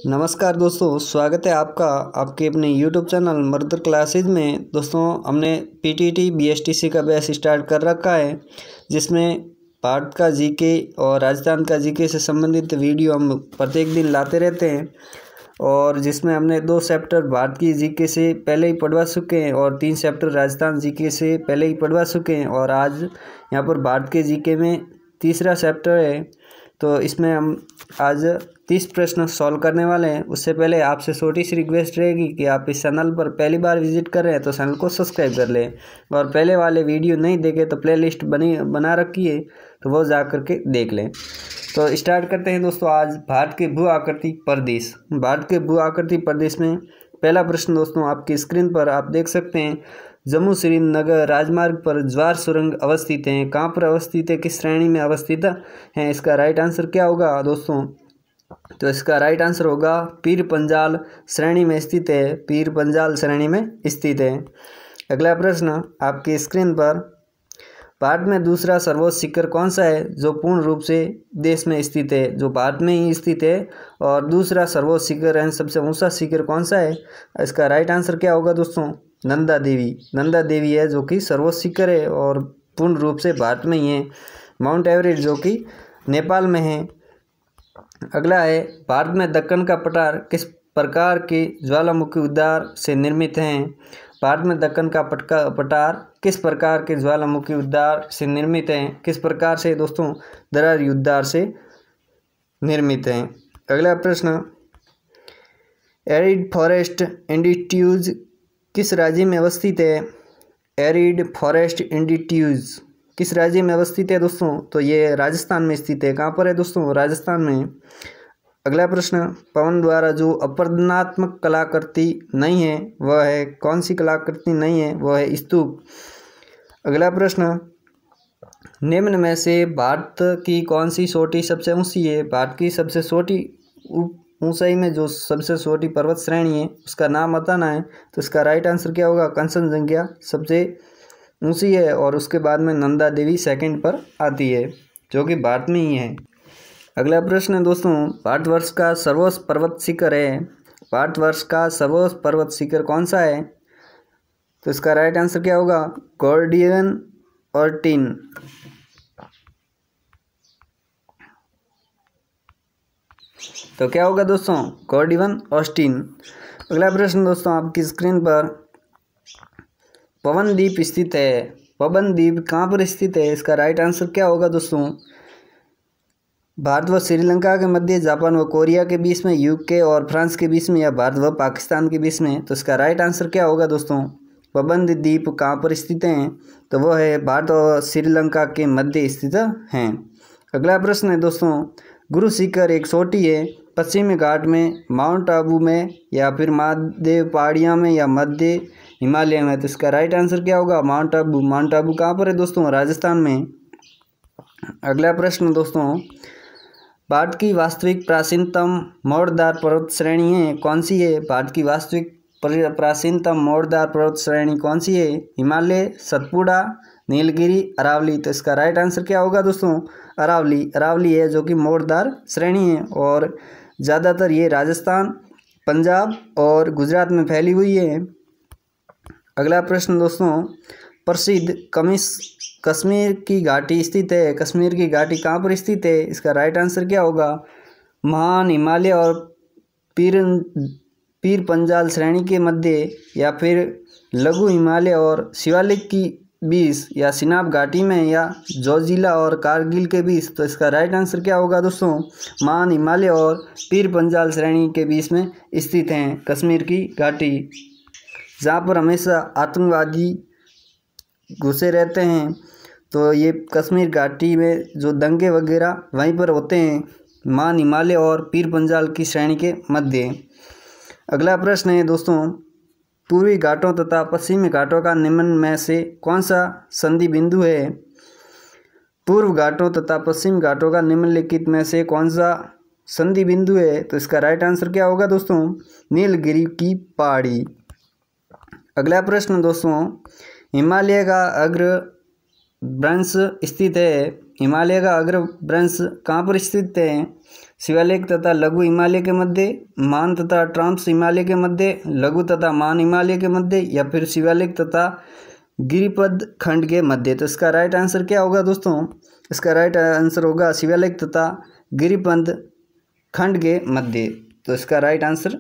नमस्कार दोस्तों, स्वागत है आपका आपके अपने YouTube चैनल मर्दर क्लासेज में। दोस्तों, हमने PTT BSTC का बैच स्टार्ट कर रखा है, जिसमें भारत का जीके और राजस्थान का जीके से संबंधित वीडियो हम प्रत्येक दिन लाते रहते हैं। और जिसमें हमने 2 चैप्टर भारत की जीके से पहले ही पढ़वा चुके हैं और 3 चैप्टर राजस्थान जीके से पहले ही पढ़वा चुके हैं। और आज यहाँ पर भारत के जीके में तीसरा चैप्टर है, तो इसमें हम आज 30 प्रश्न सॉल्व करने वाले हैं। उससे पहले आपसे छोटी सी रिक्वेस्ट रहेगी कि आप इस चैनल पर पहली बार विजिट कर रहे हैं तो चैनल को सब्सक्राइब कर लें, और पहले वाले वीडियो नहीं देखे तो प्लेलिस्ट बना रखी है, तो वो जा करके देख लें। तो स्टार्ट करते हैं दोस्तों। आज भारत के भू आकृति प्रदेश। भारत के भू आकृति प्रदेश में पहला प्रश्न दोस्तों आपकी स्क्रीन पर आप देख सकते हैं। जम्मू श्रीनगर राजमार्ग पर ज्वार सुरंग अवस्थित हैं। कहाँ पर अवस्थित है, किस श्रेणी में अवस्थित है? इसका राइट आंसर क्या होगा दोस्तों? तो इसका राइट आंसर होगा पीर पंजाल श्रेणी में स्थित है। पीर पंजाल श्रेणी में स्थित है। अगला प्रश्न आपकी स्क्रीन पर, भारत में दूसरा सर्वोच्च शिखर कौन सा है जो पूर्ण रूप से देश में स्थित है? जो भारत में ही स्थित है और दूसरा सर्वोच्च शिखर है, सबसे ऊंचा शिखर कौन सा है? इसका राइट आंसर क्या होगा दोस्तों? नंदा देवी। नंदा देवी है जो कि सर्वोच्च शिखर है और पूर्ण रूप से भारत में ही है। माउंट एवरेस्ट जो कि नेपाल में है। अगला है, भारत में दक्कन का पठार किस प्रकार के ज्वालामुखी उद्गार से निर्मित हैं? भारत में दक्कन का पठार किस प्रकार के ज्वालामुखी उद्गार से निर्मित हैं? किस प्रकार से दोस्तों? दरारी उद्गार से निर्मित हैं। अगला प्रश्न, एरिड फॉरेस्ट इंस्टीट्यूट किस राज्य में अवस्थित है? एरिड फॉरेस्ट इंस्टीट्यूट किस राज्य में अवस्थित है दोस्तों? तो ये राजस्थान में स्थित है। कहाँ पर है दोस्तों? राजस्थान में। अगला प्रश्न, पवन द्वारा जो अपरदनात्मक कलाकृति नहीं है वह है? कौन सी कलाकृति नहीं है? वह है स्तूप। अगला प्रश्न, निम्न में से भारत की कौन सी चोटी सबसे ऊंची है? भारत की सबसे छोटी ऊंचाई में जो सबसे छोटी पर्वत श्रेणी है उसका नाम बताना है। तो इसका राइट आंसर क्या होगा? कंचनजंगा सबसे ऊंची है और उसके बाद में नंदा देवी सेकंड पर आती है, जो कि भारत में ही है। अगला प्रश्न है दोस्तों, भारतवर्ष का सर्वोच्च पर्वत शिखर है। भारतवर्ष का सर्वोच्च पर्वत शिखर कौन सा है? तो इसका राइट आंसर क्या होगा? Gordian Austin. तो क्या होगा दोस्तों? Gordian Austin. अगला प्रश्न दोस्तों आपकी स्क्रीन पर, पवन द्वीप स्थित है। पवन द्वीप कहाँ पर स्थित है? इसका राइट आंसर क्या होगा दोस्तों? भारत व श्रीलंका के मध्य, जापान व कोरिया के बीच में, यूके और फ्रांस के बीच में, या भारत व पाकिस्तान के बीच में? तो इसका राइट आंसर क्या होगा दोस्तों? पवन द्वीप कहाँ पर स्थित हैं? तो वह है भारत और श्रीलंका के मध्य स्थित हैं। अगला प्रश्न है दोस्तों, गुरु शिखर एक चोटी है पश्चिमी घाट में, माउंट आबू में, या फिर महादेव पहाड़ियाँ में, या मध्य हिमालय में? तो इसका राइट आंसर क्या होगा? माउंट आबू। माउंट आबू कहाँ पर है दोस्तों? राजस्थान में। अगला प्रश्न दोस्तों, भारत की वास्तविक प्राचीनतम मोड़दार पर्वत श्रेणी है कौन सी है? भारत की वास्तविक प्राचीनतम मोड़दार पर्वत श्रेणी कौन सी है? हिमालय, सतपुड़ा, नीलगिरी, अरावली? तो इसका राइट आंसर क्या होगा दोस्तों? अरावली। अरावली है जो कि मोड़दार श्रेणी है और ज़्यादातर ये राजस्थान, पंजाब और गुजरात में फैली हुई है। अगला प्रश्न दोस्तों, प्रसिद्ध कश्मीर की घाटी स्थित है। कश्मीर की घाटी कहाँ पर स्थित है? इसका राइट आंसर क्या होगा? महान हिमालय और पीर पंजाल श्रेणी के मध्य, या फिर लघु हिमालय और शिवालिक की बीच, या सिनाब घाटी में, या जोजिला और कारगिल के बीच? तो इसका राइट आंसर क्या होगा दोस्तों? महान हिमालय और पीर पंजाल श्रेणी के बीच में स्थित हैं कश्मीर की घाटी, जहाँ पर हमेशा आतंकवादी घुसे रहते हैं। तो ये कश्मीर घाटी में जो दंगे वगैरह वहीं पर होते हैं, महान हिमालय और पीर पंजाल की श्रेणी के मध्य। अगला प्रश्न है दोस्तों, पूर्वी घाटों तथा पश्चिमी घाटों का निम्न में से कौन सा संधि बिंदु है? पूर्व घाटों तथा पश्चिम घाटों का निम्नलिखित में से कौन सा संधि बिंदु है? तो इसका राइट आंसर क्या होगा दोस्तों? नीलगिरी की पहाड़ी। अगला प्रश्न दोस्तों, हिमालय का अग्र वृंश स्थित है। हिमालय का अग्र वृंश कहाँ पर स्थित है? शिवालिक तथा लघु हिमालय के मध्य, मान तथा ट्रांस हिमालय के मध्य, लघु तथा मान हिमालय के मध्य, या फिर शिवालिक तथा गिरिपद खंड के मध्य। तो इसका राइट आंसर क्या होगा दोस्तों? इसका राइट आंसर होगा शिवालिक तथा गिरिपद खंड के मध्य। तो इसका राइट आंसर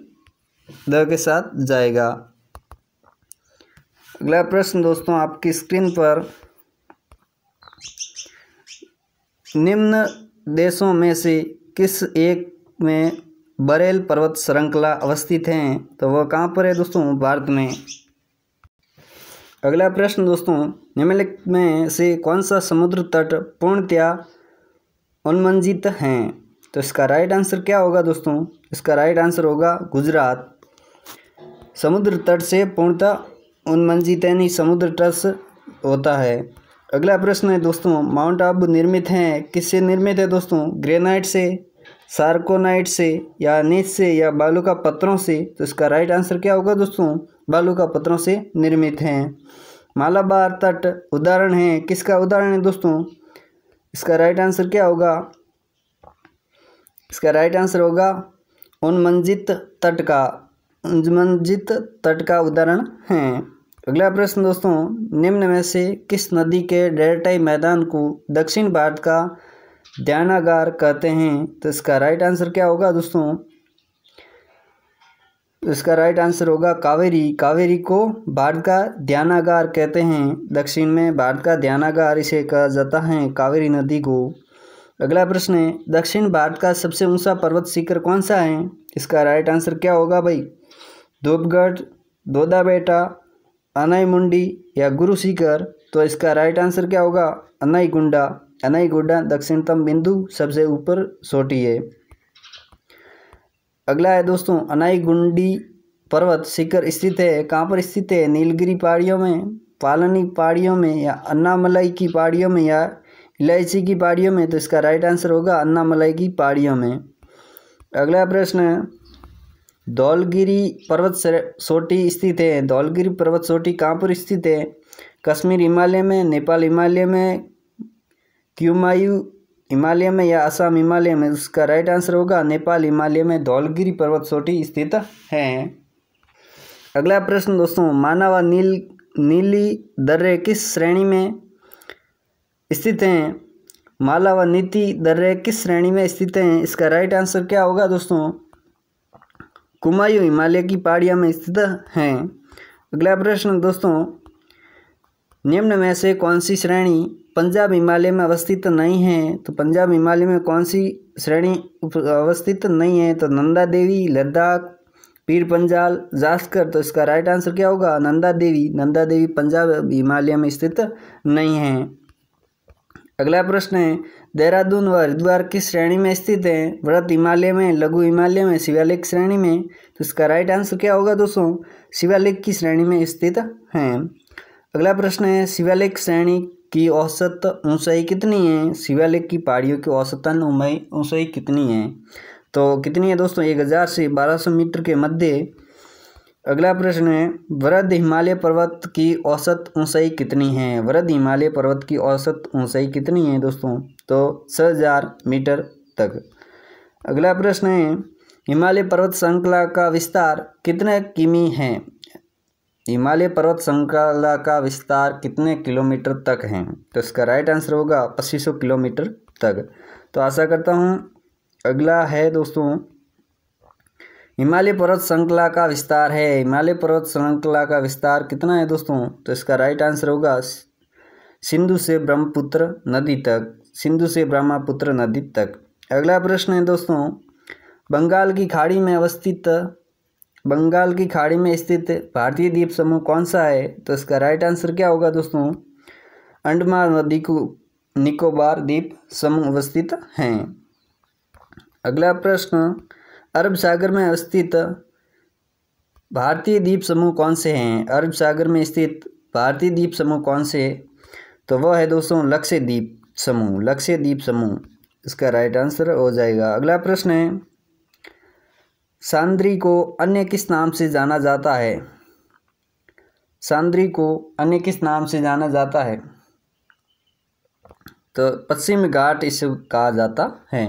द के साथ जाएगा। अगला प्रश्न दोस्तों आपकी स्क्रीन पर, निम्न देशों में से किस एक में बरेल पर्वत श्रृंखला अवस्थित है? तो वह कहाँ पर है दोस्तों? भारत में। अगला प्रश्न दोस्तों, निम्नलिखित में से कौन सा समुद्र तट पूर्णतया उन्मंजित हैं? तो इसका राइट आंसर क्या होगा दोस्तों? इसका राइट आंसर होगा गुजरात। समुद्र तट से पूर्णतः उन्मंजित यानी समुद्र तट होता है। अगला प्रश्न है दोस्तों, माउंट आबू निर्मित है किससे निर्मित है दोस्तों? ग्रेनाइट से, सार्कोनाइट से, या नीच से, या बालू का पत्थरों से? तो इसका राइट आंसर क्या होगा दोस्तों? बालू का पत्थरों से निर्मित हैं। मालाबार तट उदाहरण है किसका उदाहरण है दोस्तों? इसका राइट आंसर क्या होगा? इसका राइट आंसर होगा उन्मंजित तट का, उन्मंजित तट का उदाहरण है। अगला प्रश्न दोस्तों, निम्न में से किस नदी के डेल्टाई मैदान को दक्षिण भारत का ध्यानागार कहते हैं? तो इसका राइट आंसर क्या होगा दोस्तों? इसका राइट आंसर होगा कावेरी। कावेरी को भारत का ध्यानागार कहते हैं। दक्षिण में भारत का ध्यानागार इसे कहा जाता है, कावेरी नदी को। अगला प्रश्न है, दक्षिण भारत का सबसे ऊंचा पर्वत शिखर कौन सा है? इसका राइट आंसर क्या होगा भाई? धूपगढ़, दोदा बेटा, अनाईमुंडी, या गुरु शिखर? तो इसका राइट आंसर क्या होगा? अनाईगुंडा। अनाईगुंडा दक्षिणतम बिंदु सबसे ऊपर चोटी है। अगला है दोस्तों, अनाईगुंडी पर्वत शिखर स्थित है कहाँ पर स्थित है? नीलगिरी पहाड़ियों में, पालनी पहाड़ियों में, या अन्नामलाई की पहाड़ियों में, या इलायची की पहाड़ियों में? तो इसका राइट आंसर होगा अन्नामलाई की पहाड़ियों में। अगला प्रश्न है, धौलगिरी पर्वत चोटी स्थित है। धौलगिरी पर्वत चोटी कहाँ पर स्थित है? कश्मीर हिमालय में, नेपाल हिमालय में, क्यूमायू हिमालय में, या असम हिमालय में? उसका राइट आंसर होगा नेपाल हिमालय में धौलगिरी पर्वत चोटी स्थित है। अगला प्रश्न दोस्तों, मानव नीली दर्रे किस श्रेणी में स्थित हैं? माला व नीति दर्रे किस श्रेणी में स्थित हैं? इसका राइट आंसर क्या होगा दोस्तों? कुमायूं हिमालय की पहाड़ियों में स्थित हैं। अगला प्रश्न दोस्तों, निम्न में से कौन सी श्रेणी पंजाब हिमालय में अवस्थित नहीं है? तो पंजाब हिमालय में कौन सी श्रेणी अवस्थित नहीं है? तो नंदा देवी, लद्दाख, पीर पंजाल, जास्कर? तो इसका राइट आंसर क्या होगा? नंदा देवी। नंदा देवी पंजाब हिमालय में स्थित नहीं है। अगला प्रश्न है, देहरादून व हरिद्वार किस श्रेणी में स्थित है? वृहद हिमालय में, लघु हिमालय में, शिवालिक श्रेणी में? तो इसका राइट आंसर क्या होगा दोस्तों? शिवालिक की श्रेणी में स्थित हैं। अगला प्रश्न है, शिवालिक श्रेणी की औसत ऊंचाई कितनी है? शिवालिक की पहाड़ियों की औसतन ऊंचाई कितनी है? तो कितनी है दोस्तों? 1000 से 1200 मीटर के मध्य। अगला प्रश्न है, वृहद हिमालय पर्वत की औसत ऊंचाई कितनी है? वृहद हिमालय पर्वत की औसत ऊंचाई कितनी है दोस्तों? तो 6000 मीटर तक। अगला प्रश्न है, हिमालय पर्वत श्रृंखला का विस्तार कितने किमी है? हिमालय पर्वत श्रृंखला का विस्तार कितने किलोमीटर तक है? तो इसका राइट आंसर होगा 2500 किलोमीटर तक। तो आशा करता हूँ। अगला है दोस्तों, हिमालय पर्वत श्रृंखला का विस्तार है। हिमालय पर्वत श्रृंखला का विस्तार कितना है दोस्तों? तो इसका राइट आंसर होगा सिंधु से ब्रह्मपुत्र नदी तक। सिंधु से ब्रह्मपुत्र नदी तक। अगला प्रश्न है दोस्तों, बंगाल की खाड़ी में स्थित भारतीय द्वीप समूह कौन सा है? तो इसका राइट आंसर क्या होगा दोस्तों? अंडमान व निकोबार द्वीप समूह अवस्थित हैं। अगला प्रश्न, अरब सागर में स्थित भारतीय द्वीप समूह कौन से हैं? अरब सागर में स्थित भारतीय द्वीप समूह कौन से? तो वह है दोस्तों लक्षद्वीप समूह। लक्षद्वीप समूह इसका राइट आंसर हो जाएगा। अगला प्रश्न है, सांद्री को अन्य किस नाम से जाना जाता है? सांद्री को अन्य किस नाम से जाना जाता है? तो पश्चिम घाट इसे कहा जाता है।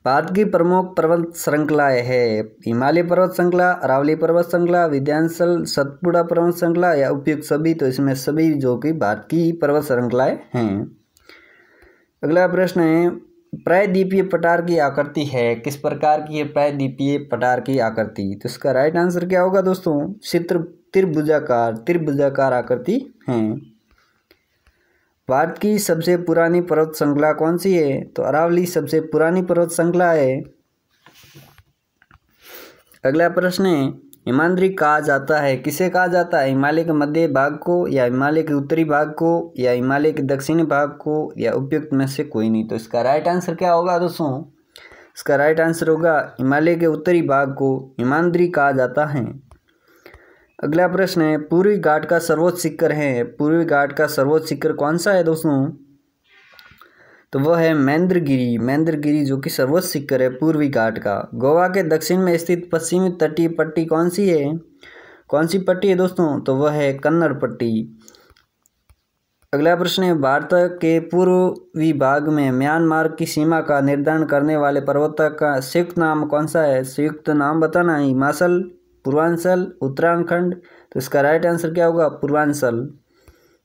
भारत की प्रमुख पर्वत श्रृंखलाएं है हिमालय पर्वत श्रृंखला, अरावली पर्वत श्रृंखला, विंध्याचल सतपुड़ा पर्वत श्रृंखला या उपयुक्त सभी। तो इसमें सभी जो कि भारत की पर्वत श्रृंखलाएं हैं। अगला प्रश्न है प्रायद्वीपीय पठार की आकृति है किस प्रकार की है प्रायद्वीपीय पठार की आकृति। तो इसका राइट आंसर क्या होगा दोस्तों, त्रिभुजाकार आकृति है। भारत की सबसे पुरानी पर्वत श्रृंखला कौन सी है। तो अरावली सबसे पुरानी पर्वत श्रृंखला है। अगला प्रश्न है हिमाद्री कहा जाता है किसे कहा जाता है, हिमालय के मध्य भाग को या हिमालय के उत्तरी भाग को या हिमालय के दक्षिणी भाग को या उपयुक्त में से कोई नहीं। तो इसका राइट आंसर क्या होगा दोस्तों, इसका राइट आंसर होगा हिमालय के उत्तरी भाग को हिमाद्री कहा जाता है। अगला प्रश्न है पूर्वी घाट का सर्वोच्च शिखर है, पूर्वी घाट का सर्वोच्च शिखर कौन सा है दोस्तों। तो वह है महेंद्रगिरी जो कि सर्वोच्च शिखर है पूर्वी घाट का। गोवा के दक्षिण में स्थित पश्चिमी तटीय पट्टी कौन सी है, कौन सी पट्टी है दोस्तों। तो वह है कन्नड़ पट्टी। अगला प्रश्न है भारत के पूर्वी भाग में म्यांमार की सीमा का निर्धारण करने वाले पर्वत का संयुक्त नाम कौन सा है, संयुक्त नाम बताना है, हिमाचल, पूर्वांचल, उत्तराखंड। तो इसका राइट आंसर क्या होगा, पूर्वांचल।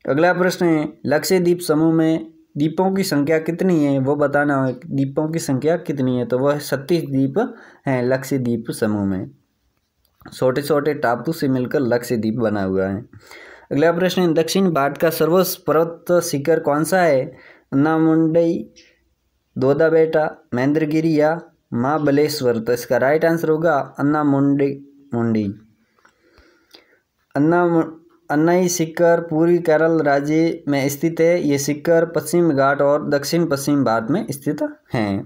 अगला प्रश्न है लक्षद्वीप समूह में द्वीपों की संख्या कितनी है वो बताना है, द्वीपों की संख्या कितनी है। तो वह 36 द्वीप हैं लक्षद्वीप समूह में, छोटे छोटे टापू से मिलकर लक्षद्वीप बना हुआ है। अगला प्रश्न है दक्षिण भारत का सर्वोच्च पर्वत शिखर कौन सा है, अन्नामुंडई, दोदाबेटा, महेंद्रगिरी या महाबलेश्वर। तो इसका राइट आंसर होगा अन्नामुंडी। अन्नाई शिखर पूर्वी केरल राज्य में स्थित है। ये शिखर पश्चिम घाट और दक्षिण पश्चिम भारत में स्थित हैं।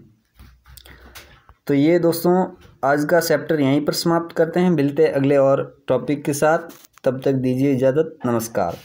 तो ये दोस्तों आज का चैप्टर यहीं पर समाप्त करते हैं, मिलते हैं अगले और टॉपिक के साथ, तब तक दीजिए इजाज़त, नमस्कार।